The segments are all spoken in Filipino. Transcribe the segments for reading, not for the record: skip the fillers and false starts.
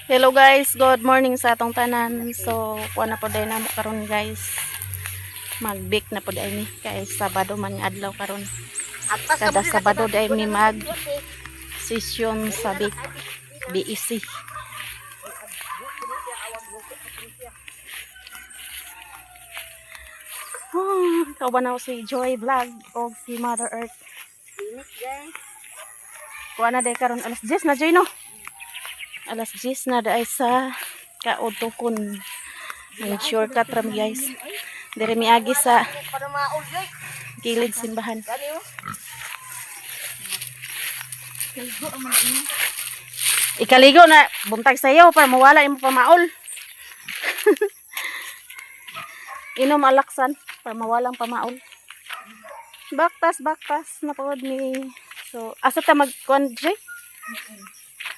Hello guys, good morning sa atong tanan. So, kuha na po dahil na mo karon guys. Mag-bake na po dahil ni. Kaya Sabado man nga adlaw karon. Kada Sabado dahil ni mag-session sa BEC. Kauban ako si Joy Vlog o si Mother Earth. Kuha na dahil karon alas 10 na Joy no? Alas 10 na dahil sa kautokon. Ang shortcut ram guys. Dire miagi sa gilid simbahan. Ikaligo na buntag sayo para mawala imo pamaol. Inom alaksan para mawalang pamaol. Baktas na pod ni. So asa ta magkuan Jay?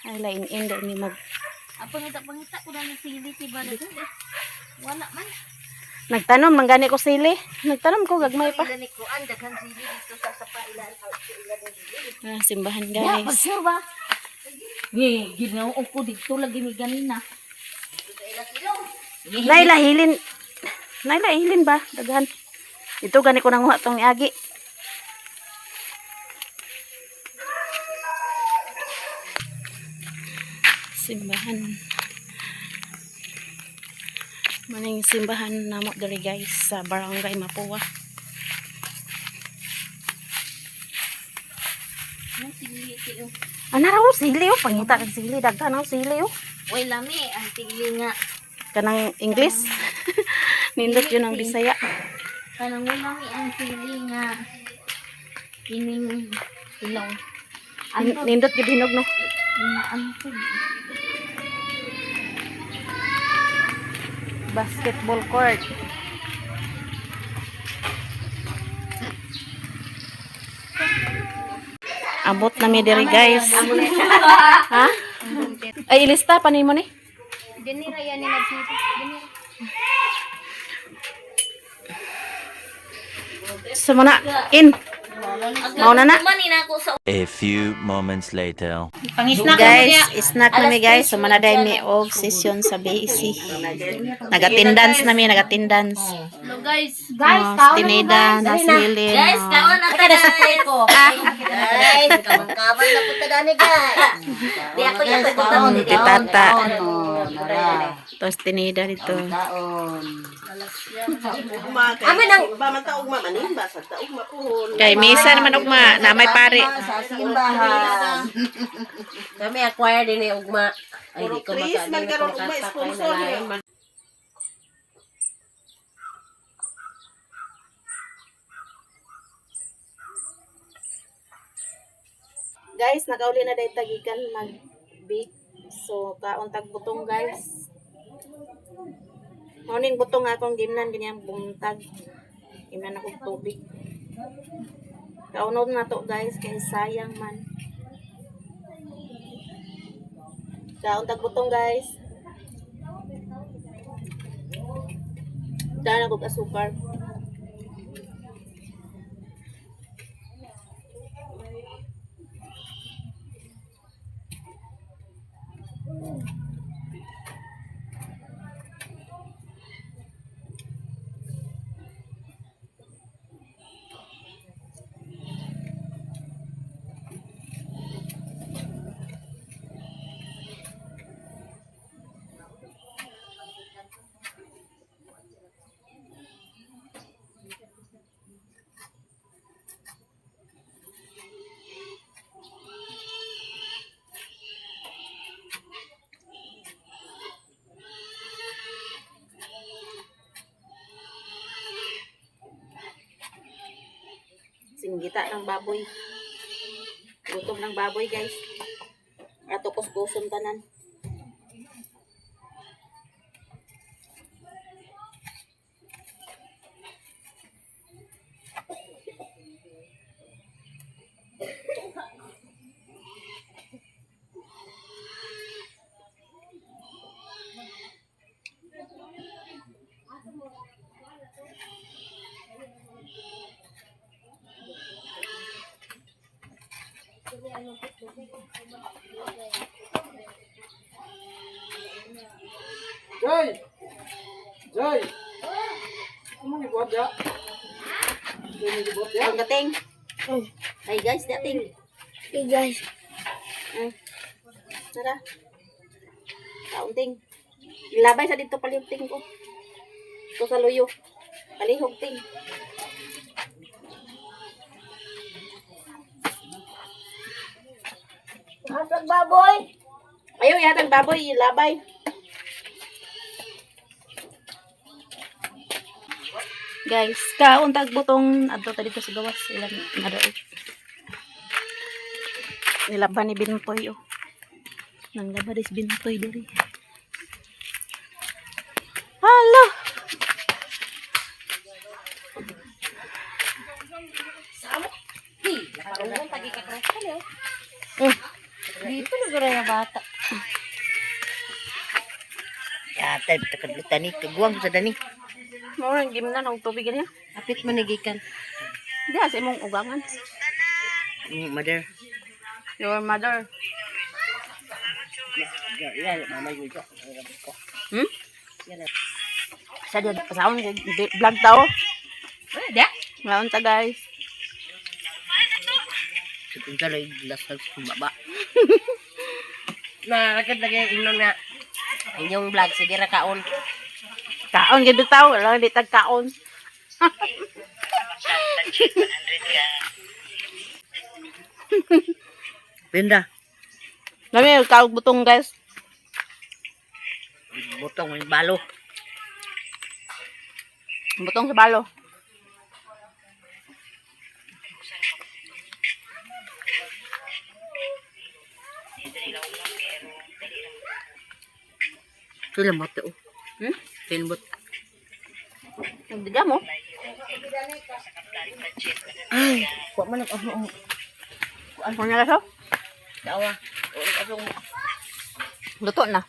Ay lain ende ni mag. Pangita ko na ng sili tiba na wala man. Nagtanom man gani ko sili. Nagtanom ko gagmay pa. Ilani ko ang daghang sili dito sa sapailan Simbahan Ya, guys. sure ba? Ginaw ko dito lagi ni ganina. Naila hilin ba daghan. Ito gani ko nanguha tong niagi. Simbahan. Maning simbahan namo diri guys sa Barangay Mapua. Ang sili tiyo. Ana raw sili oh, pangita kag sili daghan ang sili oh. Way lami ang sili nga. Kanang English. Nindot yun ang Bisaya. Kanang way lami ang sili nga. Kining ilong. Nindot gyud hinog no. Ano to? Basketball court. Abot na mi diri guys. Ha? Ay ilista pa nimo ni. Dinira yan ni nagsipo. Dinira. Sumana in. Mauna na. Manina ko sa A few moments later. Guys, snack na mi guys. Sumana dai mi og session sa BEC. Nag-attendance na mi, nag-attendance. hello guys. Tineda, nasilin. Guys, kaon na ta sa ko. Guys, kamang-kamang na punta dani guys. Di ako yung pupunta mo dito. Titata. Tapos tineda dito. Amin ang Kay misa naman ugma na may pare. Sa simbahan. kami acquire din ni ugma. Ay di ko Please, man karon ugma makakita sponsor niyo. Guys, nakauli na dahil tagikan mag-bake. So, kaon tag butong guys. Morning butong akong gimnan ganyang buntag. Gimnan akong tubig. Kaunod na to guys, kay sayang man. Kaon tag butong guys. Dana kog asukar. Singgita ng baboy. Gutom ng baboy guys. Ato kuskuson tanan. Joy! Joy! Ano ni buhat ya? Ano ni buhat ya? Ang gating. Ay guys, dating. Hey guys. Tara. Kaunting. Ilabay sa dito palihog-ting ko. Ito sa luyo. Palihog-ting. Hasag baboy. Ayaw, yatang baboy. Ilabay. Guys, kauntag butong adto ta dito sa gawas. Ilan nadaog. Nilaban ni Bintoy, oh. Nanggabaris Bintoy diri. Hala! Dito na gura na bata. Yata, takadlutan ni. Kaguwang sa dani. Mawala gim na ng tubig niya. Apit manigikan. Di sa imong ugangan. Mother. Your mother. Yan, mama yun ko. Hmm? Sa dia pasaon vlog tao. Da? Ngayon ta guys. Sipin ka lang glass ng baba. Nakakad lagi yung inom na. Inyong vlog, sige ra kaon. Kaon gid bitaw, wala di tag kaon. Linda, Lami kaog butong guys. butong yung balo. Butong sa balo. Sila mati oh. Hmm? Tinbot. Nagdiga mo? Ay, kuha man ang ano. Ano niya laso? Dawa. Ulit asong Luto na.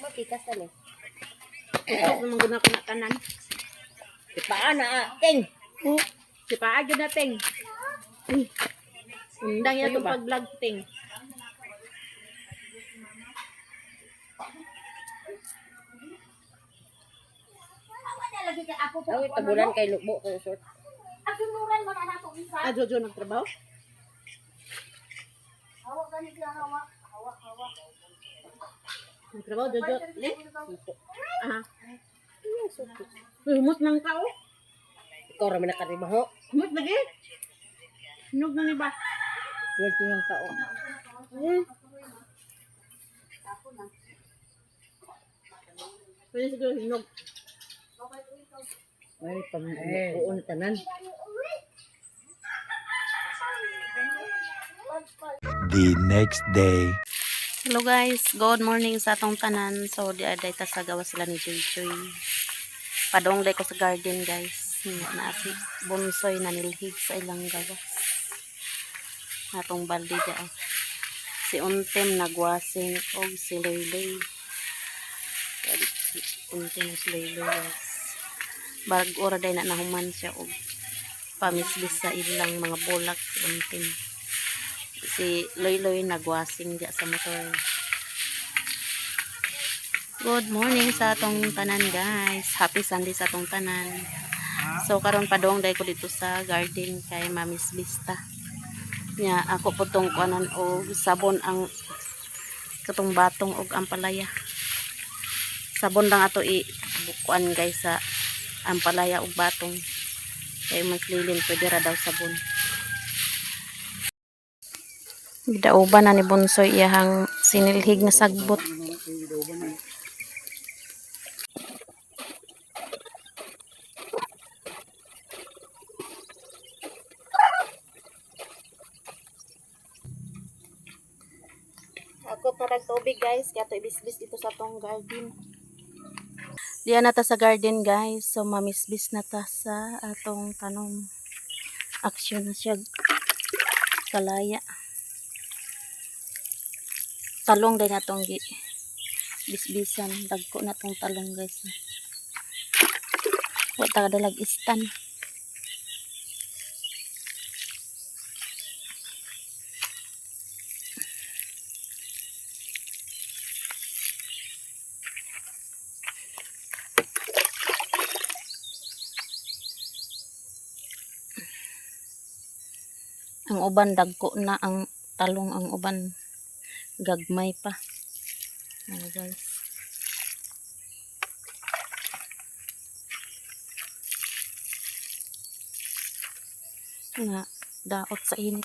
Makikas na Ito naman guna ko na tanan. Si paa na ting. Si paagyo na ting. Undang yan itong pag-vlog ting. Ay, tabunan kay lukbo kay short. Ah, Jojo nagtrabaho? Nagtrabaho, Jojo? Li? Aha. Humot ng tao? Ikaw ra man nakaribaho. Humot lagi? Hinog na ni ba? Huwag ko yung tao. Pwede siguro hinog. Ay, pang-uon tanan. The next day. Hello guys, good morning sa atong tanan. So di aday ta sa gawa sila ni Joy Joy. Padong day ko sa garden guys. Na si bonsoy na nilhig sa ilang gawas. Atong balde dyan. Si Untem nagwasing og si Loyloy. Si Untem si Loyloy guys. Barag ora day na nahuman siya og pamisbis sa ilang mga bulak si Untem. Si Loyloy nagwasing dyan sa motor. Good morning sa atong tanan guys. Happy Sunday sa atong tanan. So karon padong day ko dito sa garden kay Mamis Vista. Nya ako po tong kuanan og sabon ang katong batong og ampalaya. Sabon lang ato i kuan guys sa ampalaya og batong. Kay mas lilin pwede ra daw sabon. Gidauban na ni Bonsoy iyahang sinilhig nga sagbot. dakot na tubig guys, kaya to ibisbis dito sa tong garden. Diyan na ta sa garden guys, so mamisbis na ta sa atong tanom. Aksyon na siya kalaya. Talong din natong bisbisan, dagko na tong talong guys. Wa ta dalag istan. Ang uban dagko na, ang talong ang uban gagmay pa. Ayan guys. Na daot sa init.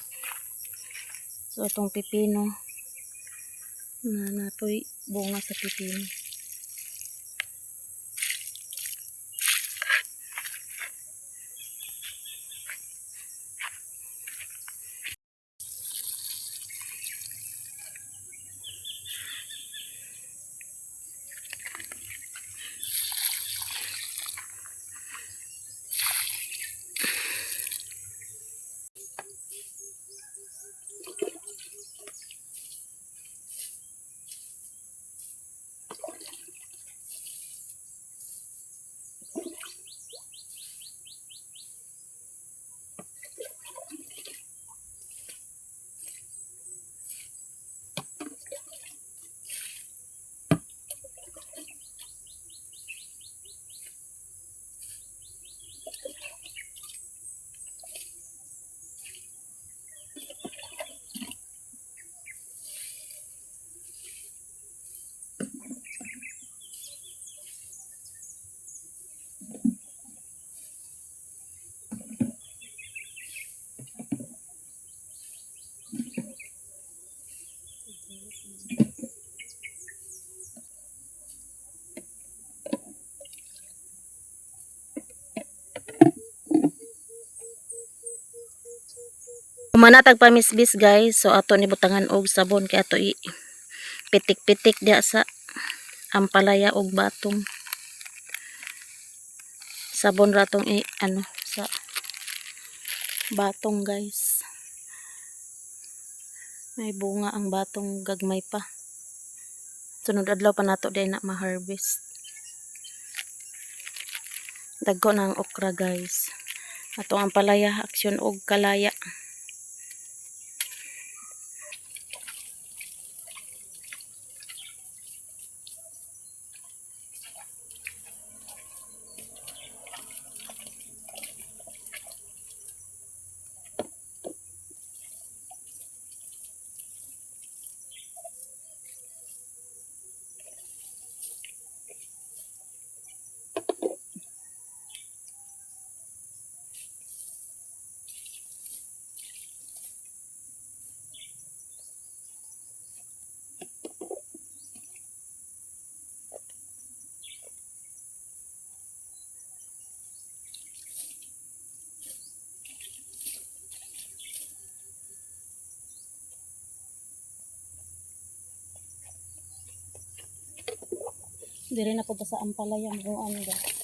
So itong pipino na natoy bunga sa pipino. Manatag pamisbis guys, so ato ni butangan og sabon kay ato pitik-pitik dia sa ampalaya og batong. Sabon ratong ano sa batong guys. May bunga ang batong gagmay pa. Sunod adlaw pa nato day na ma-harvest. Dagko na ang okra guys. Atong ampalaya aksyon og kalaya. Diri na ko pa sa ampalaya mo ano guys.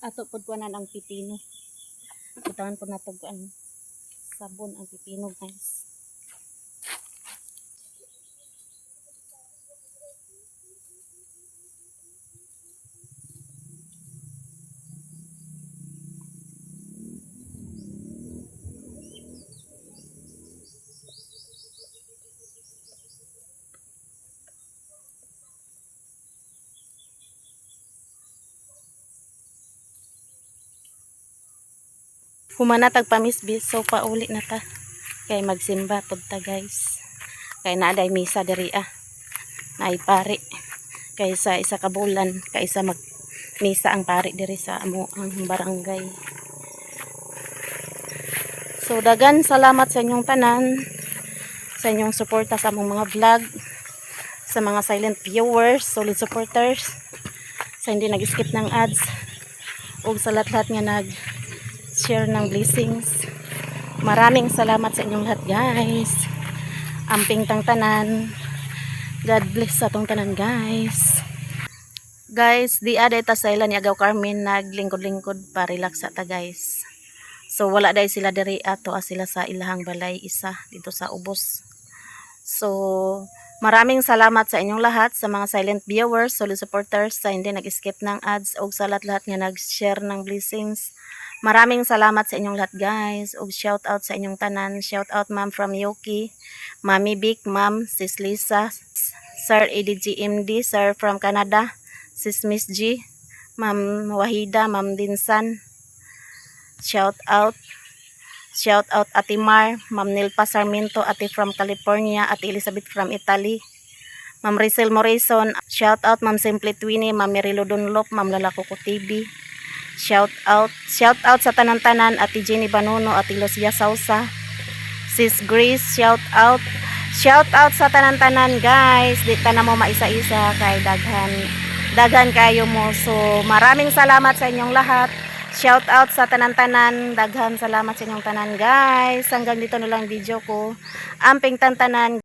Ato pod kuanan ang pipino. Butangan po nato ang sabon ang pipino guys. Humanatag pamisbis, so pauli na ta. Kay magsimba pod ta guys. Kay naaday misa diri naay pari. Kay sa isa ka bulan, kay isa mag misa ang pari diri sa amo ang barangay. So dagan salamat sa inyong tanan, sa inyong suporta sa among mga vlog, sa mga silent viewers, solid supporters, sa hindi nag-skip ng ads, ug sa lahat nga nag-share ng blessings. Maraming salamat sa inyong lahat guys. Amping tang tanan. God bless sa tong tanan guys. Guys, di aday ta sa ilan ni Agaw Carmen naglingkod-lingkod pa relax ta guys. So wala day sila diri ato sila sa ilahang balay isa dito sa Ubos. So maraming salamat sa inyong lahat, sa mga silent viewers, solid supporters, sa hindi nag-skip ng ads, ug sa lahat nga nag-share ng blessings. Maraming salamat sa inyong lahat guys, ug shout out sa inyong tanan. Shout out ma'am from Yuki, Mami Vic, ma'am, sis Lisa, Sir EDG MD, Sir from Canada, sis Miss G, ma'am Wahida, ma'am Dinsan. Shout out Ate Mar, Ma'am Nilpa Sarmiento, Ate from California, Ate Elizabeth from Italy, Ma'am Rizal Morrison. Shout out Ma'am Simply Twinnie, Ma'am Merilo Dunlop, Ma'am Lalakoko TV. Shout out sa tanan-tanan, Ate Jenny Banuno, Ate Lucia Sausa, Sis Grace. Shout out sa tanan-tanan guys. Di ta na mo maisa-isa kay daghan kayo mo. So maraming salamat sa inyong lahat. Shout out sa tanan-tanan, daghan salamat sa inyong tanan guys. Hanggang dito na lang video ko. Amping tantanan.